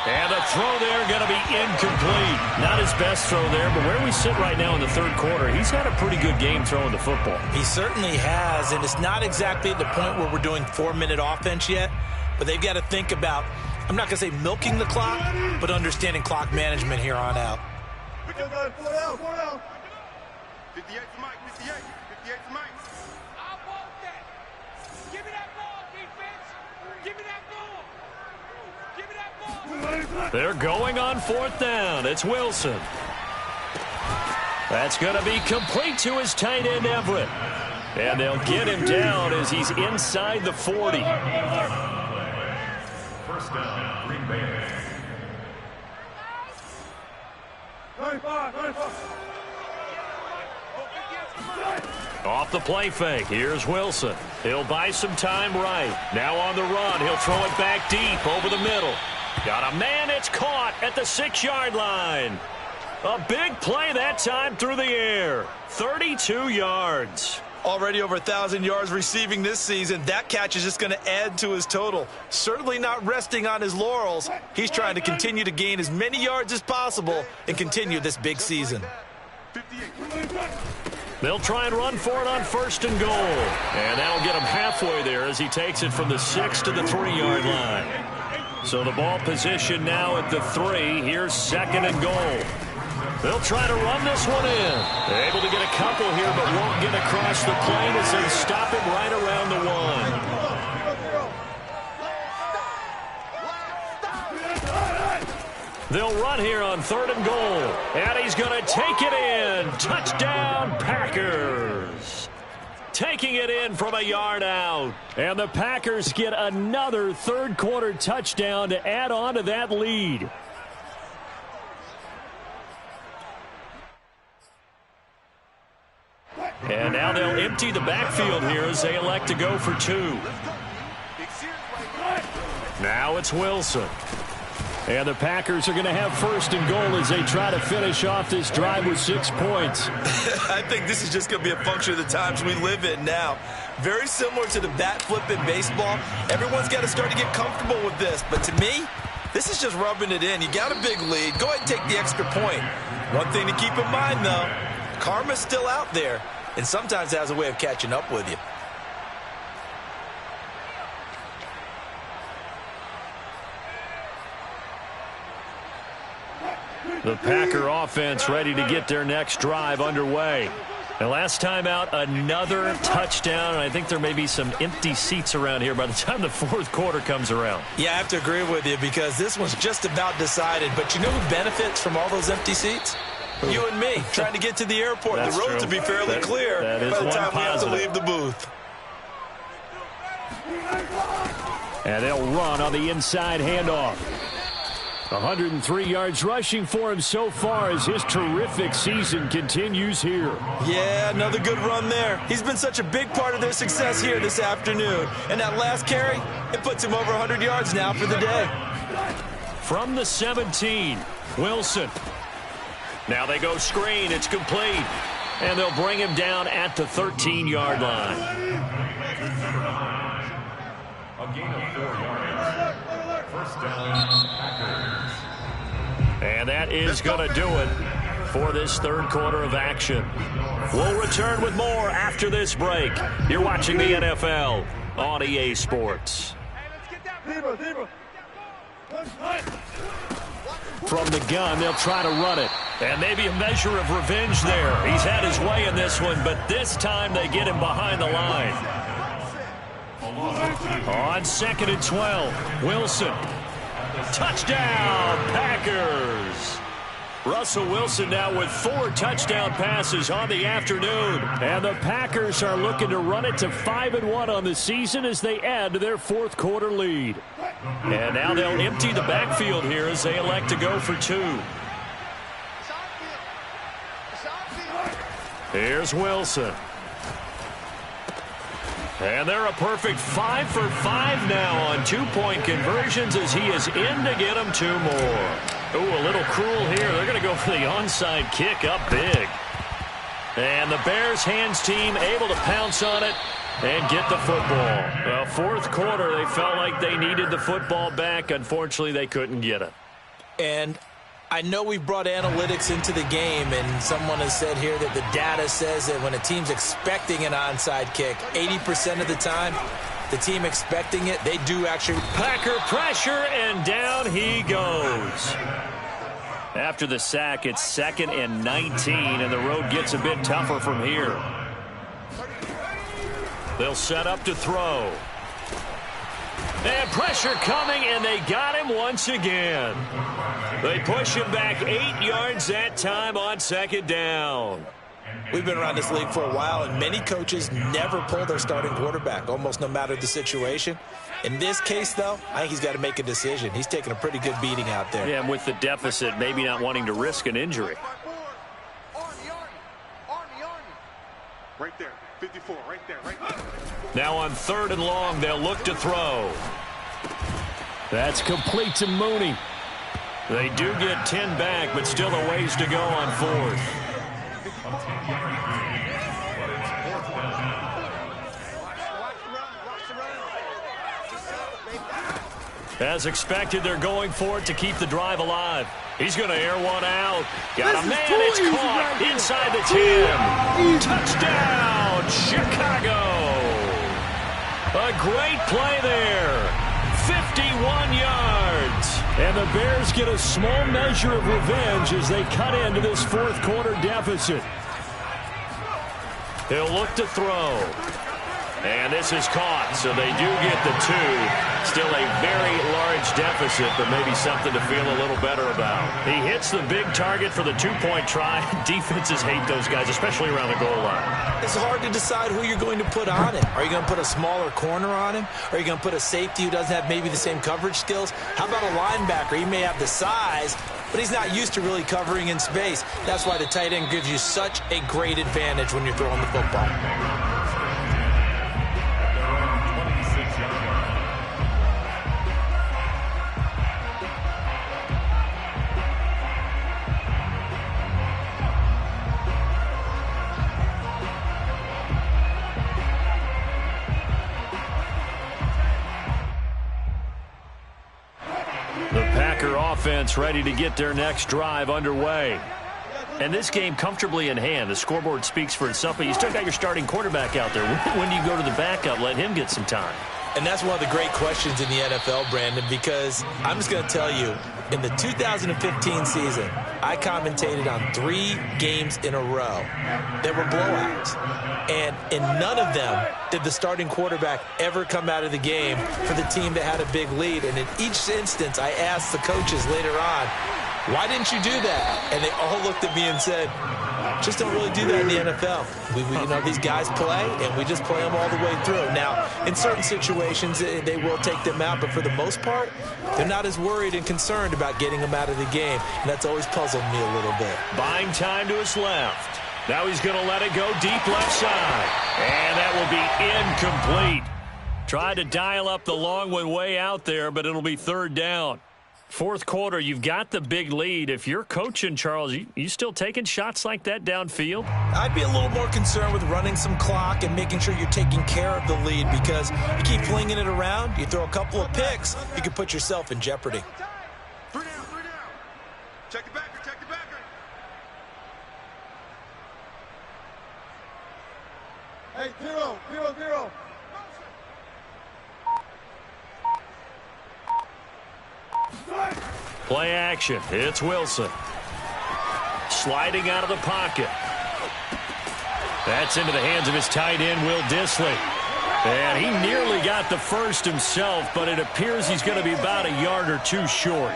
And a throw there going to be incomplete. Not his best throw there, but where we sit right now in the 3rd quarter, he's had a pretty good game throwing the football. He certainly has, and it's not exactly at the point where we're doing 4-minute offense yet, but they've got to think about, I'm not going to say milking the clock, but understanding clock management here on out. 58 to Mike, 58. 58 to Mike. I want that. Give me that ball, defense. Give me that ball. Give me that ball. They're going on 4th down. It's Wilson. That's going to be complete to his tight end, Everett. And they'll get him down as he's inside the 40. First down, Green Bay. 95. Off the play fake. Here's Wilson. He'll buy some time right. Now on the run. He'll throw it back deep over the middle. Got a man. It's caught at the 6-yard line. A big play that time through the air. 32 yards. Already over 1,000 yards receiving this season. That catch is just going to add to his total. Certainly not resting on his laurels. He's trying to continue to gain as many yards as possible and continue this big season. 58. They'll try and run for it on 1st and goal. And that'll get him halfway there as he takes it from the 6 to the 3-yard line. So the ball position now at the 3. Here's 2nd and goal. They'll try to run this one in. They're able to get a couple here, but won't get across the plane as they stop him right around the 1. They'll run here on 3rd and goal. And he's going to take it in. Touchdown, Packers. Taking it in from a yard out. And the Packers get another third-quarter touchdown to add on to that lead. And now they'll empty the backfield here as they elect to go for 2. Now it's Wilson. And the Packers are going to have 1st and goal as they try to finish off this drive with 6 points. I think this is just going to be a function of the times we live in now. Very similar to the bat flip in baseball. Everyone's got to start to get comfortable with this. But to me, this is just rubbing it in. You got a big lead. Go ahead and take the extra point. One thing to keep in mind, though, karma's still out there. And sometimes has a way of catching up with you. The Packer offense ready to get their next drive underway. And last time out, another touchdown. And I think there may be some empty seats around here by the time the 4th quarter comes around. Yeah, I have to agree with you because this one's just about decided. But you know who benefits from all those empty seats? You and me, trying to get to the airport. That's the road true. to be fairly clear that is by the one time positive. we have to leave the booth. And they'll run on the inside handoff. 103 yards rushing for him so far as his terrific season continues here. Yeah, another good run there. He's been such a big part of their success here this afternoon. And that last carry, it puts him over 100 yards now for the day. From the 17, Wilson. Now they go screen. It's complete. And they'll bring him down at the 13-yard line. A gain of 4 yards. First down, Packers. And that is going to do it for this third quarter of action. We'll return with more after this break. You're watching the NFL on EA Sports. From the gun, they'll try to run it. And maybe a measure of revenge there. He's had his way in this one, but this time they get him behind the line. On 2nd and 12, Wilson. Touchdown, Packers. Russell Wilson now with 4 touchdown passes on the afternoon. And the Packers are looking to run it to 5-1 on the season as they add to their 4th quarter lead. And now they'll empty the backfield here as they elect to go for 2. Here's Wilson. And they're a perfect 5 for 5 now on 2-point conversions as he is in to get them 2 more. Ooh, a little cruel here. They're going to go for the onside kick up big. And the Bears hands team able to pounce on it and get the football. Well, 4th quarter, they felt like they needed the football back. Unfortunately, they couldn't get it. And I know we brought analytics into the game, and someone has said here that the data says that when a team's expecting an onside kick, 80% of the time, the team expecting it, they do actually. Packer pressure, and down he goes. After the sack, it's 2nd and 19, and the road gets a bit tougher from here. They'll set up to throw. And pressure coming, and they got him once again. They push him back 8 yards that time on 2nd down. We've been around this league for a while, and many coaches never pull their starting quarterback, almost no matter the situation. In this case, though, I think he's got to make a decision. He's taking a pretty good beating out there. Yeah, and with the deficit, maybe not wanting to risk an injury. Right there, 54, right there, right there. Now on 3rd and long, they'll look to throw. That's complete to Mooney. They do get 10 back, but still a ways to go on 4th. As expected, they're going for it to keep the drive alive. He's going to air one out. Got a man, it's caught inside the 10. Touchdown, Chicago. A great play there. 51 yards. And the Bears get a small measure of revenge as they cut into this 4th quarter deficit. He'll look to throw. And this is caught, so they do get the 2. Still a very large deficit, but maybe something to feel a little better about. He hits the big target for the 2-point try. Defenses hate those guys, especially around the goal line. It's hard to decide who you're going to put on him. Are you going to put a smaller corner on him? Are you going to put a safety who doesn't have maybe the same coverage skills? How about a linebacker? He may have the size, but he's not used to really covering in space. That's why the tight end gives you such a great advantage when you're throwing the football. Offense ready to get their next drive underway. And this game comfortably in hand. The scoreboard speaks for itself, but you still got your starting quarterback out there. When do you go to the backup, let him get some time? And that's one of the great questions in the NFL, Brandon, because I'm just going to tell you, in the 2015 season, I commentated on 3 games in a row that were blowouts. And in none of them did the starting quarterback ever come out of the game for the team that had a big lead. And in each instance, I asked the coaches later on, why didn't you do that? And they all looked at me and said, just don't really do that in the NFL. You know, these guys play, and we just play them all the way through. Now, in certain situations, they will take them out, but for the most part, they're not as worried and concerned about getting them out of the game, and that's always puzzled me a little bit. Buying time to his left. Now he's going to let it go deep left side, and that will be incomplete. Tried to dial up the long one way out there, but it'll be 3rd down. 4th quarter, you've got the big lead. If you're coaching, Charles, you still taking shots like that downfield? I'd be a little more concerned with running some clock and making sure you're taking care of the lead, because you keep flinging it around, you throw a couple of picks, you can put yourself in jeopardy. 3 down, 3 down. Check the backer, check the backer. Hey, 0, 0, 0. Play action. It's Wilson. Sliding out of the pocket. That's into the hands of his tight end, Will Dissly. And he nearly got the first himself, but it appears he's going to be about a yard or 2 short.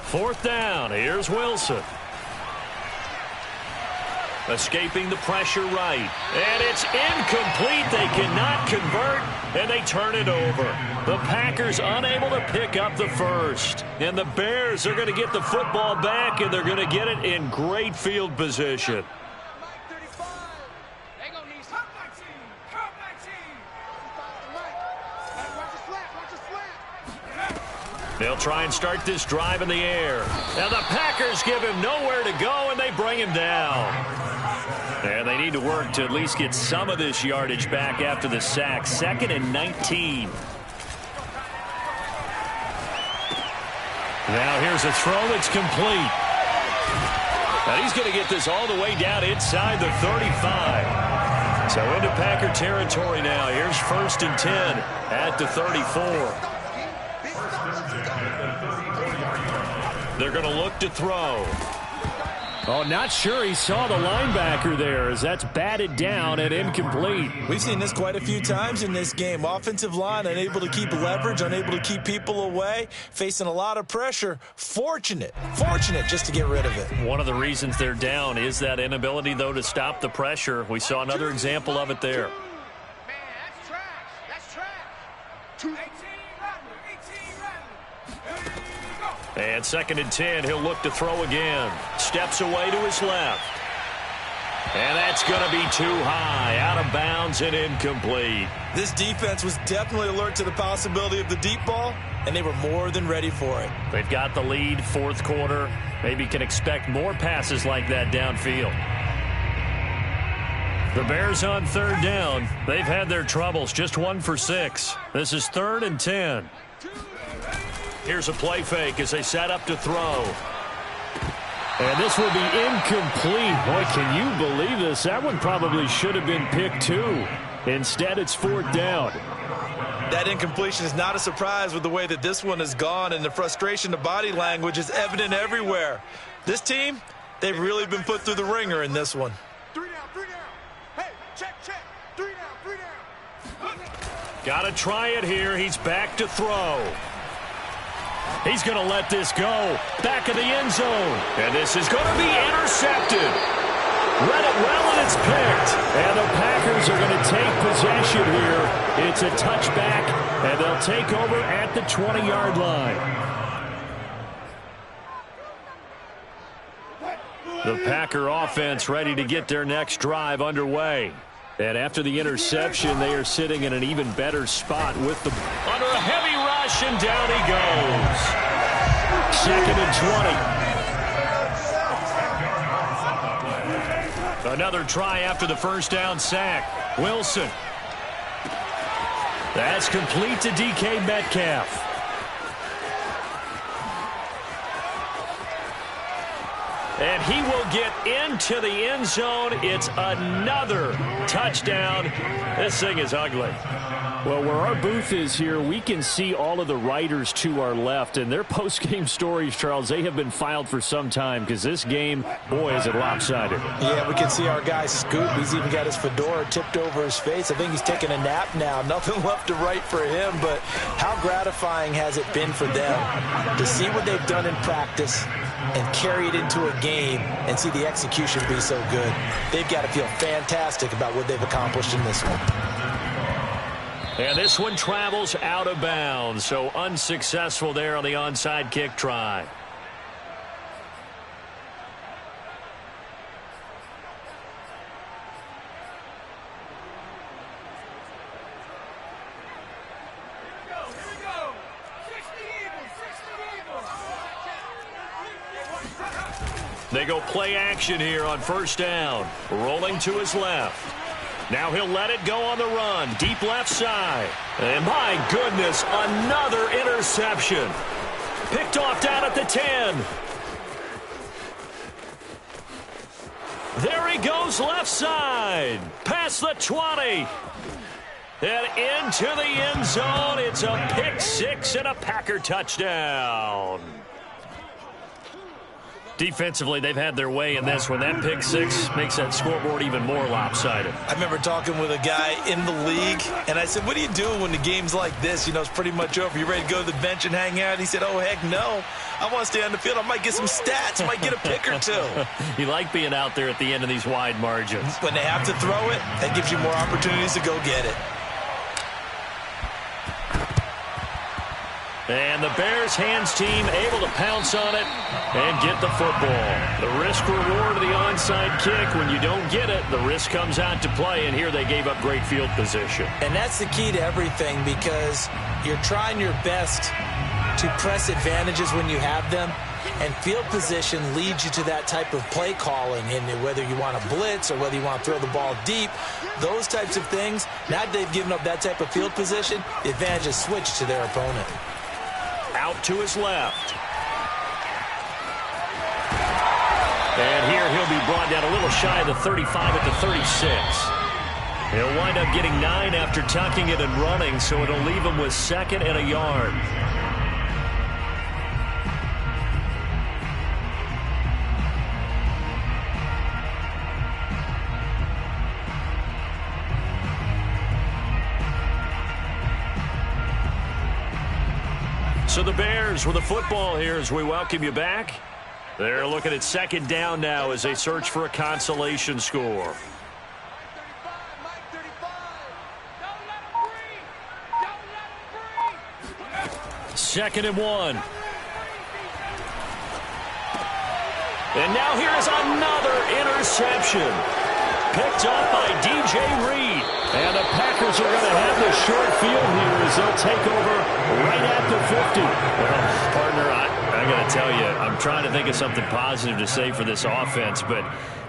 Fourth down. Here's Wilson. Escaping the pressure right. And it's incomplete. They cannot convert, and they turn it over. The Packers unable to pick up the first. And the Bears are going to get the football back, and they're going to get it in great field position. They'll try and start this drive in the air. Now the Packers give him nowhere to go, and they bring him down. And they need to work to at least get some of this yardage back after the sack. 2nd and 19. Now here's a throw that's complete. Now he's going to get this all the way down inside the 35. So into Packer territory now. Here's 1st and 10 at the 34. They're going to look to throw. Oh, not sure he saw the linebacker there as that's batted down and incomplete. We've seen this quite a few times in this game. Offensive line unable to keep leverage, unable to keep people away, facing a lot of pressure. Fortunate just to get rid of it. One of the reasons they're down is that inability, though, to stop the pressure. We saw another example of it there. Man, that's trash. That's trash. 18 And 2nd and 10, he'll look to throw again. Steps away to his left. And that's going to be too high, out of bounds and incomplete. This defense was definitely alert to the possibility of the deep ball, and they were more than ready for it. They've got the lead, 4th quarter. Maybe can expect more passes like that downfield. The Bears on 3rd down. They've had their troubles, just 1 for 6. This is 3rd and 10. Here's a play fake as they set up to throw. And this will be incomplete. Boy, can you believe this? That one probably should have been picked too. Instead, it's 4th down. That incompletion is not a surprise with the way that this one has gone, and the frustration, the body language is evident everywhere. This team, they've really been put through the ringer in this one. 3 down. Hey, check. 3 down. Got to try it here. He's back to throw. He's going to let this go. Back of the end zone. And this is going to be intercepted. Read it well, and it's picked. And the Packers are going to take possession here. It's a touchback, and they'll take over at the 20-yard line. The Packer offense ready to get their next drive underway. And after the interception, they are sitting in an even better spot with the... Under a heavy rush, and down he goes. 2nd and 20. Another try after the 1st down sack. Wilson. That's complete to DK Metcalf. And he will get into the end zone. It's another touchdown. This thing is ugly. Well, where our booth is here, we can see all of the writers to our left. And their post-game stories, Charles, they have been filed for some time because this game, boy, is it lopsided. Yeah, we can see our guy Scoop. He's even got his fedora tipped over his face. I think he's taking a nap now. Nothing left to write for him, but how gratifying has it been for them to see what they've done in practice and carry it into a game and see the execution be so good. They've got to feel fantastic about what they've accomplished in this one. And this one travels out of bounds, so unsuccessful there on the onside kick try. They go play action here on 1st down. Rolling to his left. Now he'll let it go on the run. Deep left side. And my goodness, another interception. Picked off down at the 10. There he goes left side. Past the 20. And into the end zone. It's a pick 6 and a Packer touchdown. Defensively, they've had their way in this one. That pick 6 makes that scoreboard even more lopsided. I remember talking with a guy in the league, and I said, what do you do when the game's like this? You know, it's pretty much over. You ready to go to the bench and hang out? He said, oh, heck no. I want to stay on the field. I might get some stats. I might get a pick or two. You like being out there at the end of these wide margins. When they have to throw it, that gives you more opportunities to go get it. And the Bears hands team able to pounce on it and get the football. The risk reward of the onside kick. When you don't get it, the risk comes out to play, and here they gave up great field position. And that's the key to everything, because you're trying your best to press advantages when you have them, and field position leads you to that type of play calling. And whether you want to blitz or whether you want to throw the ball deep, those types of things, now that they've given up that type of field position, the advantage is switched to their opponent. Out to his left. And here he'll be brought down a little shy of the 35 at the 36. He'll wind up getting 9 after tucking it and running, so it'll leave him with 2nd and a yard. So the Bears with the football here as we welcome you back. They're looking at 2nd down now as they search for a consolation score. 2nd and 1. And now here's another interception. Picked up by DJ Reed. And the Packers are going to have the short field here as they'll take over right at the 50. Well, partner, I got to tell you, I'm trying to think of something positive to say for this offense, but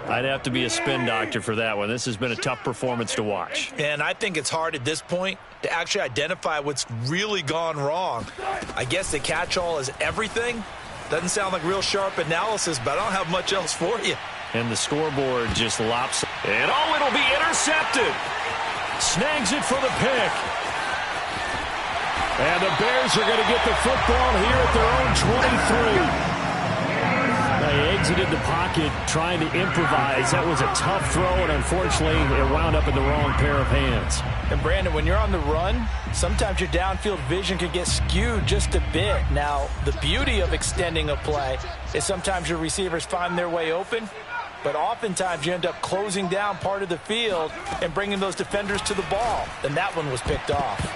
I'd have to be a spin doctor for that one. This has been a tough performance to watch. And I think it's hard at this point to actually identify what's really gone wrong. I guess the catch-all is everything. Doesn't sound like real sharp analysis, but I don't have much else for you. And the scoreboard just lops. And oh, it'll be intercepted. Snags it for the pick. And the Bears are going to get the football here at their own 23. They exited the pocket trying to improvise. That was a tough throw, and unfortunately, it wound up in the wrong pair of hands. And, Brandon, when you're on the run, sometimes your downfield vision can get skewed just a bit. Now, the beauty of extending a play is sometimes your receivers find their way open, but oftentimes you end up closing down part of the field and bringing those defenders to the ball. And that one was picked off.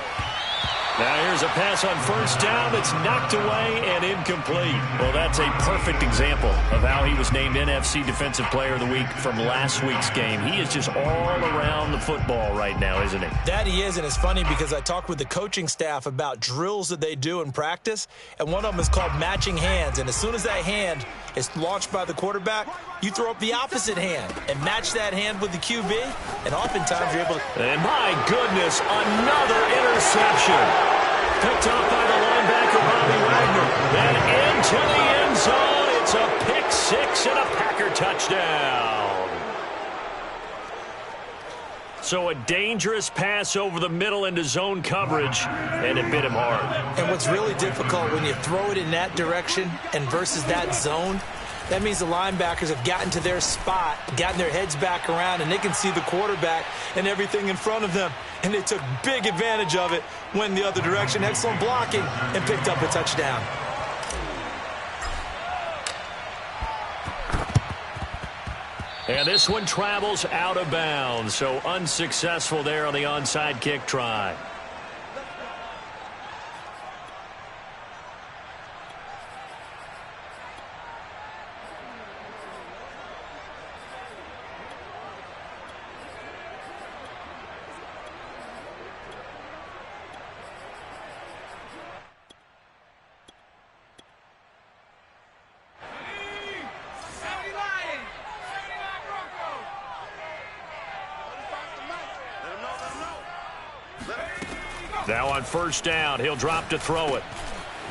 Now here's a pass on 1st down that's knocked away and incomplete. Well, that's a perfect example of how he was named NFC Defensive Player of the Week from last week's game. He is just all around the football right now, isn't he? That he is, and it's funny because I talked with the coaching staff about drills that they do in practice, and one of them is called matching hands. And as soon as that hand is launched by the quarterback, you throw up the opposite hand and match that hand with the QB, and oftentimes you're able to... And my goodness, another interception. Picked off by the linebacker, Bobby Wagner. And into the end zone. It's a pick 6 and a Packer touchdown. So a dangerous pass over the middle into zone coverage, and it bit him hard. And what's really difficult when you throw it in that direction and versus that zone, that means the linebackers have gotten to their spot, gotten their heads back around, and they can see the quarterback and everything in front of them. And they took big advantage of it, went the other direction, excellent blocking, and picked up a touchdown. And this one travels out of bounds, so unsuccessful there on the onside kick try. Now on 1st down, he'll drop to throw it.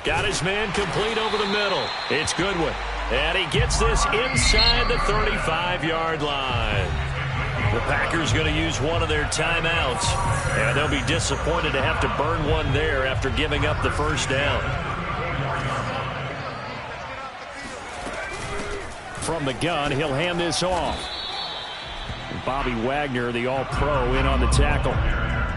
Got his man complete over the middle. It's Goodwin. And he gets this inside the 35-yard line. The Packers going to use one of their timeouts. And they'll be disappointed to have to burn one there after giving up the 1st down. From the gun, he'll hand this off. Bobby Wagner, the all-pro, in on the tackle.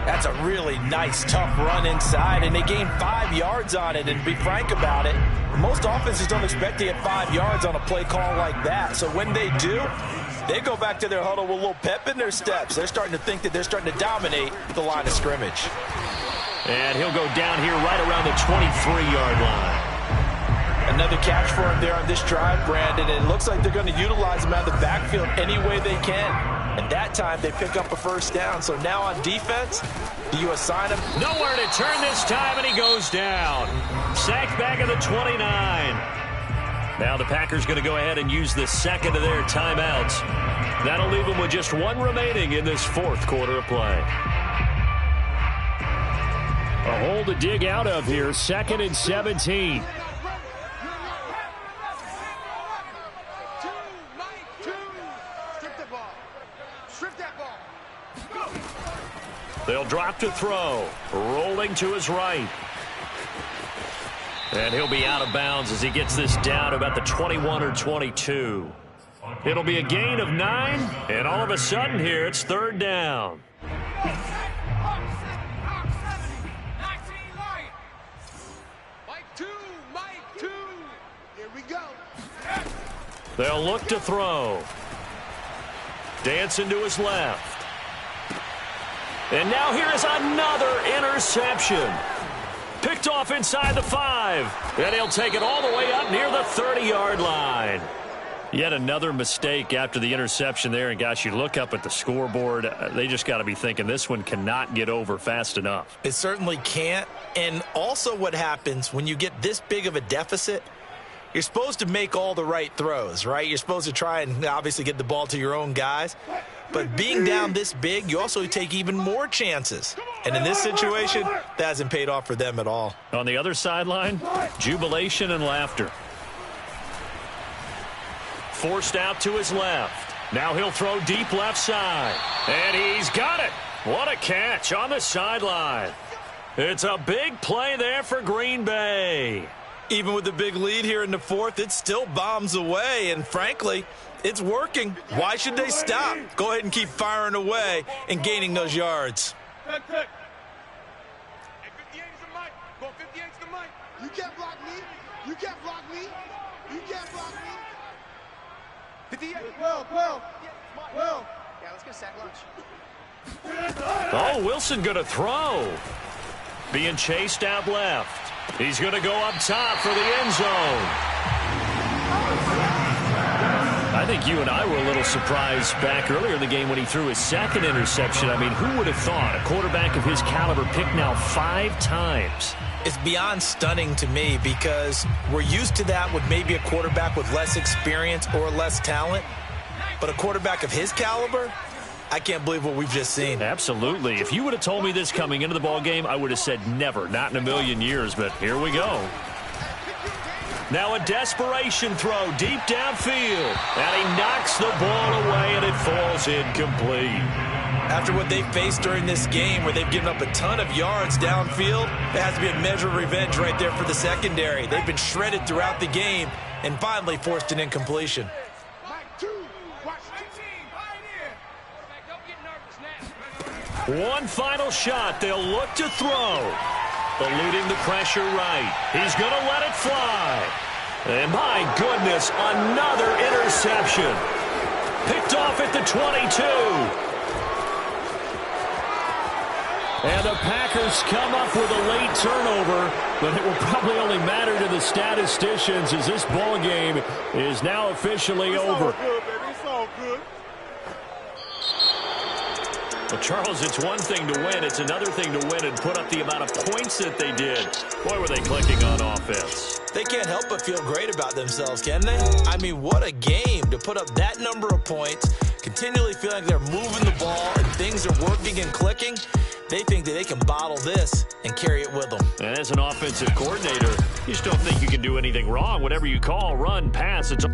That's a really nice, tough run inside, and they gained 5 yards on it. And to be frank about it, most offenses don't expect to get 5 yards on a play call like that. So when they do, they go back to their huddle with a little pep in their steps. They're starting to think that they're starting to dominate the line of scrimmage. And he'll go down here right around the 23-yard line. Another catch for him there on this drive, Brandon. And it looks like they're going to utilize him out of the backfield any way they can. And that time, they pick up a 1st down. So now on defense, do you assign him? Nowhere to turn this time, and he goes down. Sacked back at the 29. Now the Packers going to go ahead and use the 2nd of their timeouts. That'll leave them with just 1 remaining in this 4th quarter of play. A hole to dig out of here. 2nd and 17. Strip that ball. Go. He'll drop to throw. Rolling to his right. And he'll be out of bounds as he gets this down to about the 21 or 22. It'll be a gain of 9, and all of a sudden here it's third down. Mike 2. Here we go. They'll look to throw. Dancing to his left. And now here is another interception. Picked off inside the 5. And he'll take it all the way up near the 30-yard line. Yet another mistake after the interception there. And, gosh, you look up at the scoreboard, they just got to be thinking this one cannot get over fast enough. It certainly can't. And also what happens when you get this big of a deficit, you're supposed to make all the right throws, right? You're supposed to try and obviously get the ball to your own guys. But being down this big, you also take even more chances. And in this situation, that hasn't paid off for them at all. On the other sideline, jubilation and laughter. Forced out to his left. Now he'll throw deep left side. And he's got it. What a catch on the sideline. It's a big play there for Green Bay. Even with the big lead here in the 4th, it still bombs away. And frankly, it's working. Why should they stop? Go ahead and keep firing away and gaining those yards. Hey, 58 is the Mike. Go 58 is the Mike. You can't block me. You can't block me. You can't block me. 58. Well. Yeah, let's get a sack lunch. Oh, Wilson going to throw. Being chased out left. He's going to go up top for the end zone. I think you and I were a little surprised back earlier in the game when he threw his second interception. I mean, who would have thought a quarterback of his caliber picked now 5 times? It's beyond stunning to me because we're used to that with maybe a quarterback with less experience or less talent. But a quarterback of his caliber, I can't believe what we've just seen. Absolutely. If you would have told me this coming into the ball game, I would have said never, not in a million years, but here we go. Now a desperation throw deep downfield, and he knocks the ball away, and it falls incomplete. After what they faced during this game where they've given up a ton of yards downfield, there has to be a measure of revenge right there for the secondary. They've been shredded throughout the game and finally forced an incompletion. One final shot. They'll look to throw. Eluding the pressure right. He's going to let it fly. And my goodness, another interception. Picked off at the 22. And the Packers come up with a late turnover, but it will probably only matter to the statisticians as this ball game is now officially over. It's all good, baby. It's all good. Well, Charles, it's one thing to win. It's another thing to win and put up the amount of points that they did. Boy, were they clicking on offense. They can't help but feel great about themselves, can they? I mean, what a game to put up that number of points, continually feeling like they're moving the ball and things are working and clicking. They think that they can bottle this and carry it with them. And as an offensive coordinator, you just don't think you can do anything wrong. Whatever you call, run, pass, it's